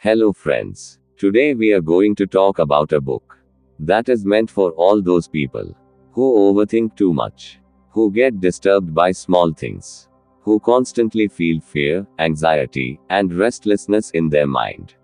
Hello, friends. Today we are going to talk about a book that is meant for all those people who overthink too much, who get disturbed by small things, who constantly feel fear, anxiety, and restlessness in their mind.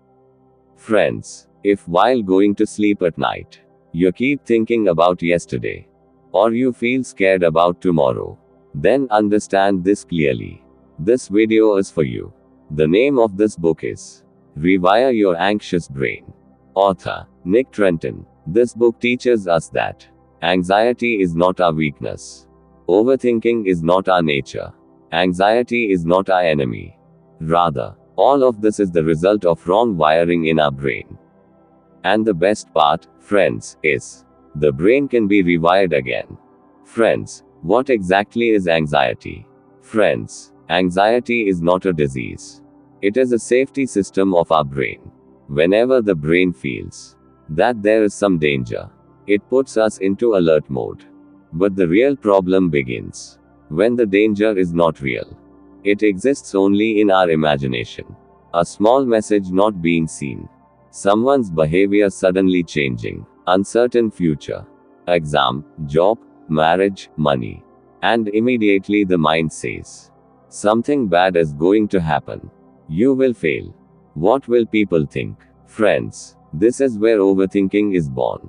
Friends, if while going to sleep at night, you keep thinking about yesterday, or you feel scared about tomorrow, then understand this clearly. This video is for you. The name of this book is Rewire Your Anxious Brain. Author Nick Trenton. This book teaches us that anxiety is not our weakness. Overthinking is not our nature. Anxiety is not our enemy. Rather, all of this is the result of wrong wiring in our brain. And the best part, friends, is the brain can be rewired again. Friends, what exactly is anxiety? Friends, anxiety is not a disease. It is a safety system of our brain. Whenever the brain feels that there is some danger, it puts us into alert mode. But the real problem begins when the danger is not real. It exists only in our imagination. A small message not being seen. Someone's behavior suddenly changing. Uncertain future. Exam, job, marriage, money. And immediately the mind says, something bad is going to happen. You will fail. What will people think? Friends, this is where overthinking is born.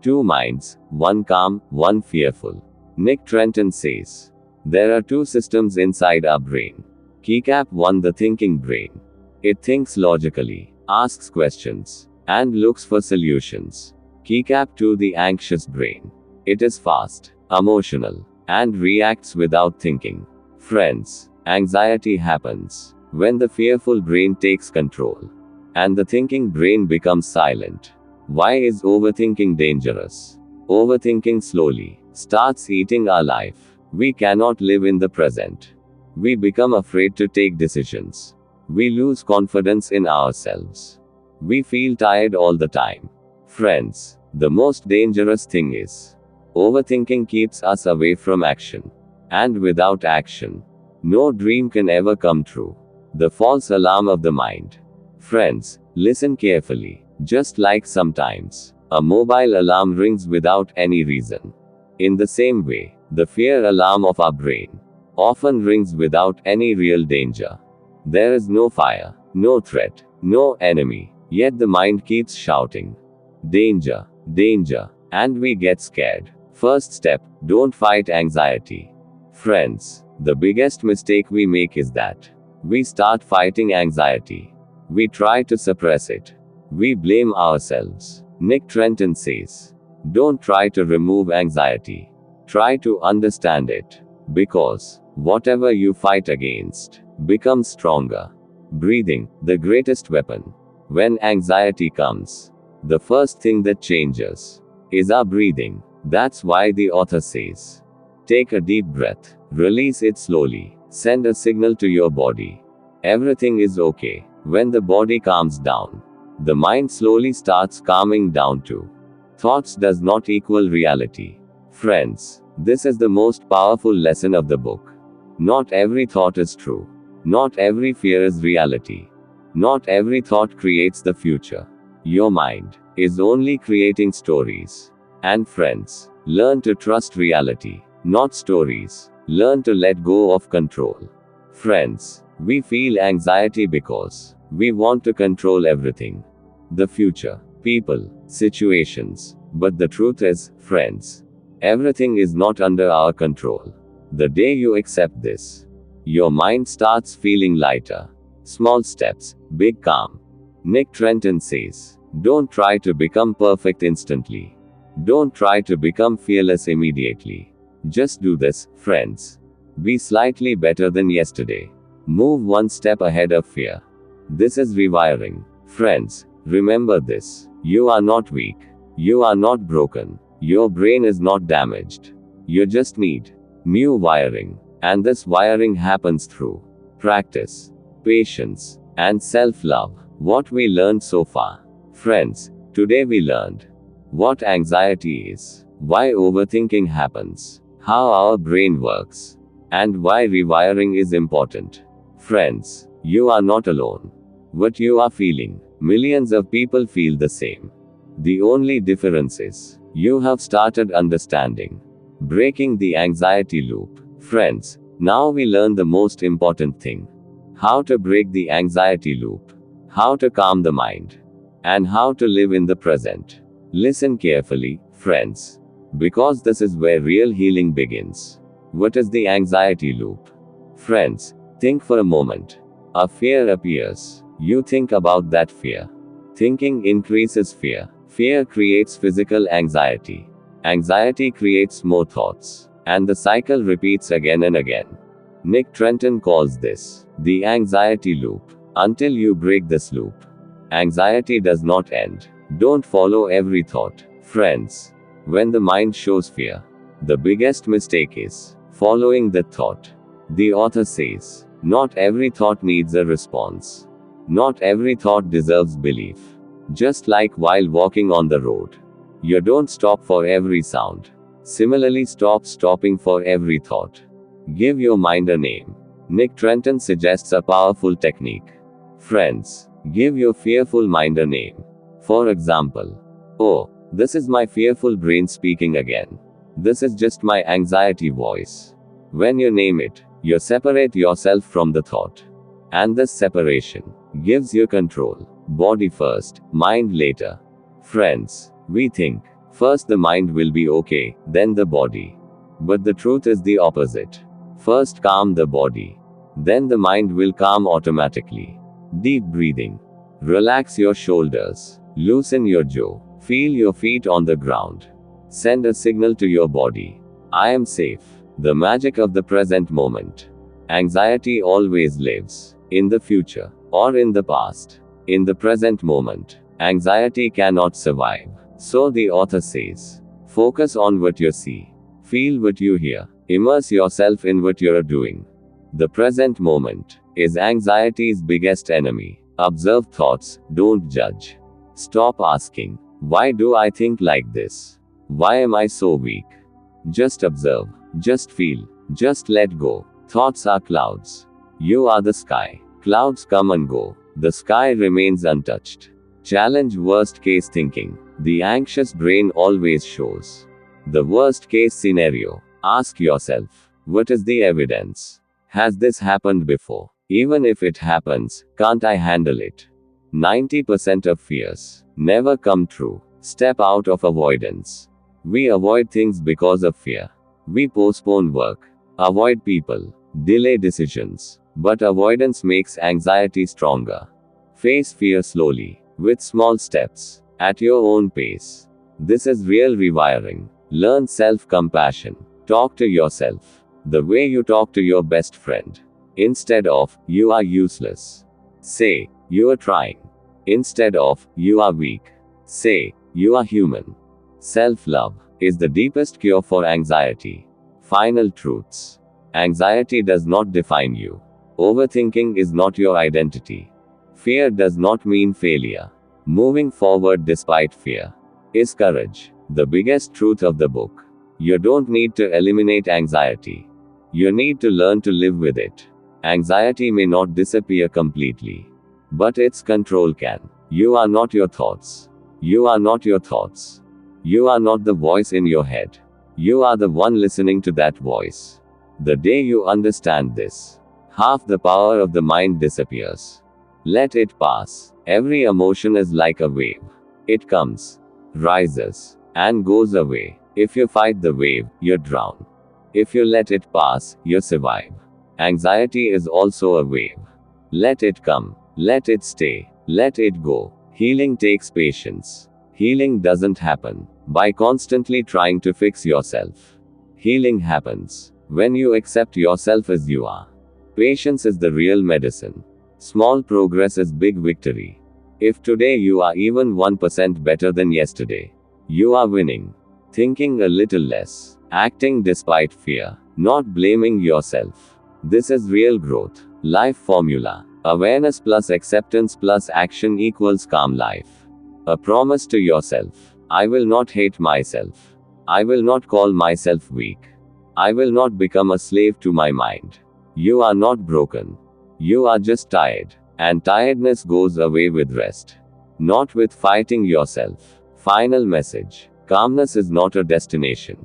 Two minds, one calm, one fearful. Nick Trenton says, there are two systems inside our brain. Keycap 1, the thinking brain. It thinks logically, asks questions, and looks for solutions. Keycap 2, the anxious brain. It is fast, emotional, and reacts without thinking. Friends, anxiety happens when the fearful brain takes control and the thinking brain becomes silent. Why is overthinking dangerous? Overthinking slowly starts eating our life. We cannot live in the present. We become afraid to take decisions. We lose confidence in ourselves. We feel tired all the time. Friends, the most dangerous thing is overthinking keeps us away from action. And without action, no dream can ever come true. The false alarm of the mind. Friends, listen carefully. Just like sometimes a mobile alarm rings without any reason, in the same way, the fear alarm of our brain often rings without any real danger. There is no fire, no threat, no enemy, yet the mind keeps shouting, danger, danger, and we get scared. First step, don't fight anxiety. Friends, the biggest mistake we make is that we start fighting anxiety. We try to suppress it. We blame ourselves. Nick Trenton says, don't try to remove anxiety. Try to understand it. Because whatever you fight against becomes stronger. Breathing, the greatest weapon. When anxiety comes, the first thing that changes is our breathing. That's why the author says, take a deep breath, release it slowly, send a signal to your body. Everything is okay. When the body calms down, the mind slowly starts calming down too. Thoughts does not equal reality. Friends, this is the most powerful lesson of the book. Not every thought is true. Not every fear is reality. Not every thought creates the future. Your mind is only creating stories. And friends, learn to trust reality, not stories. Learn to let go of control. Friends, we feel anxiety because we want to control everything. The future, people, situations. But the truth is, friends, everything is not under our control. The day you accept this, your mind starts feeling lighter. Small steps, big calm. Nick Trenton says, don't try to become perfect instantly. Don't try to become fearless immediately. Just do this, friends. Be slightly better than yesterday. Move one step ahead of fear. This is rewiring. Friends, remember this. You are not weak. You are not broken. Your brain is not damaged. You just need new wiring. And this wiring happens through practice, patience, and self-love. What we learned so far. Friends, today we learned what anxiety is, why overthinking happens, how our brain works, and why rewiring is important. Friends, you are not alone. What you are feeling, Millions of people feel the same. The only difference is, you have started understanding. Breaking the anxiety loop. Friends, now we learn the most important thing. How to break the anxiety loop. How to calm the mind. And how to live in the present. Listen carefully, friends. Because this is where real healing begins. What is the anxiety loop? Friends, think for a moment. A fear appears. You think about that fear. Thinking increases fear. Fear creates physical anxiety. Anxiety creates more thoughts. And the cycle repeats again and again. Nick Trenton calls this the anxiety loop. Until you break this loop, anxiety does not end. Don't follow every thought. Friends, when the mind shows fear, the biggest mistake is following that thought. The author says, not every thought needs a response. Not every thought deserves belief. Just like while walking on the road, you don't stop for every sound. Similarly, stop stopping for every thought. Give your mind a name. Nick Trenton suggests a powerful technique. Friends, give your fearful mind a name. For example, oh, this is my fearful brain speaking again. This is just my anxiety voice. When you name it, you separate yourself from the thought. And this separation gives you control. Body first, mind later. Friends, we think, first the mind will be okay, then the body. But the truth is the opposite. First calm the body. Then the mind will calm automatically. Deep breathing. Relax your shoulders. Loosen your jaw. Feel your feet on the ground. Send a signal to your body. I am safe. The magic of the present moment. Anxiety always lives in the future or in the past. In the present moment, anxiety cannot survive. So the author says, focus on what you see. Feel what you hear. Immerse yourself in what you are doing. The present moment is anxiety's biggest enemy. Observe thoughts, don't judge. Stop asking, why do I think like this? Why am I so weak? Just observe, just feel, just let go. Thoughts are clouds. You are the sky. Clouds come and go. The sky remains untouched. Challenge worst case thinking. The anxious brain always shows the worst case scenario. Ask yourself, what is the evidence? Has this happened before? Even if it happens, can't I handle it? 90% of fears never come true. Step out of avoidance. We avoid things because of fear. We postpone work, avoid people, delay decisions. But avoidance makes anxiety stronger. Face fear slowly, with small steps, at your own pace. This is real rewiring. Learn self-compassion. Talk to yourself the way you talk to your best friend. Instead of, you are useless, say, you are trying. Instead of, you are weak, say, you are human. Self-love is the deepest cure for anxiety. Final truths. Anxiety does not define you. Overthinking is not your identity. Fear does not mean failure. Moving forward despite fear is courage. The biggest truth of the book. You don't need to eliminate anxiety. You need to learn to live with it. Anxiety may not disappear completely, but its control can. You are not your thoughts. You are not your thoughts. You are not the voice in your head. You are the one listening to that voice. The day you understand this, half the power of the mind disappears. Let it pass. Every emotion is like a wave. It comes, rises, and goes away. If you fight the wave, you drown. If you let it pass, you survive. Anxiety is also a wave. Let it come. Let it stay. Let it go. Healing takes patience. Healing doesn't happen by constantly trying to fix yourself. Healing happens when you accept yourself as you are. Patience is the real medicine. Small progress is big victory. If today you are even 1% better than yesterday, you are winning. Thinking a little less, acting despite fear, not blaming yourself. This is real growth. Life formula. Awareness plus acceptance plus action equals calm life. A promise to yourself. I will not hate myself. I will not call myself weak. I will not become a slave to my mind. You are not broken. You are just tired. And tiredness goes away with rest. not with fighting yourself. Final message. Calmness is not a destination.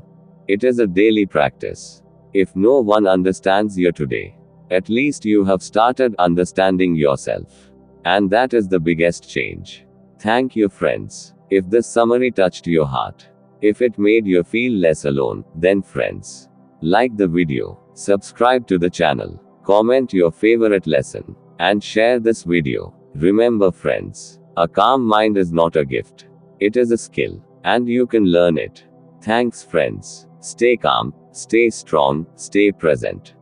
It is a daily practice. If no one understands you today, at least you have started understanding yourself. And that is the biggest change. Thank you, friends. If this summary touched your heart, if it made you feel less alone, then friends, like the video, subscribe to the channel, comment your favorite lesson, and share this video. Remember, friends, a calm mind is not a gift. It is a skill, and you can learn it. Thanks, friends. Stay calm, stay strong, stay present.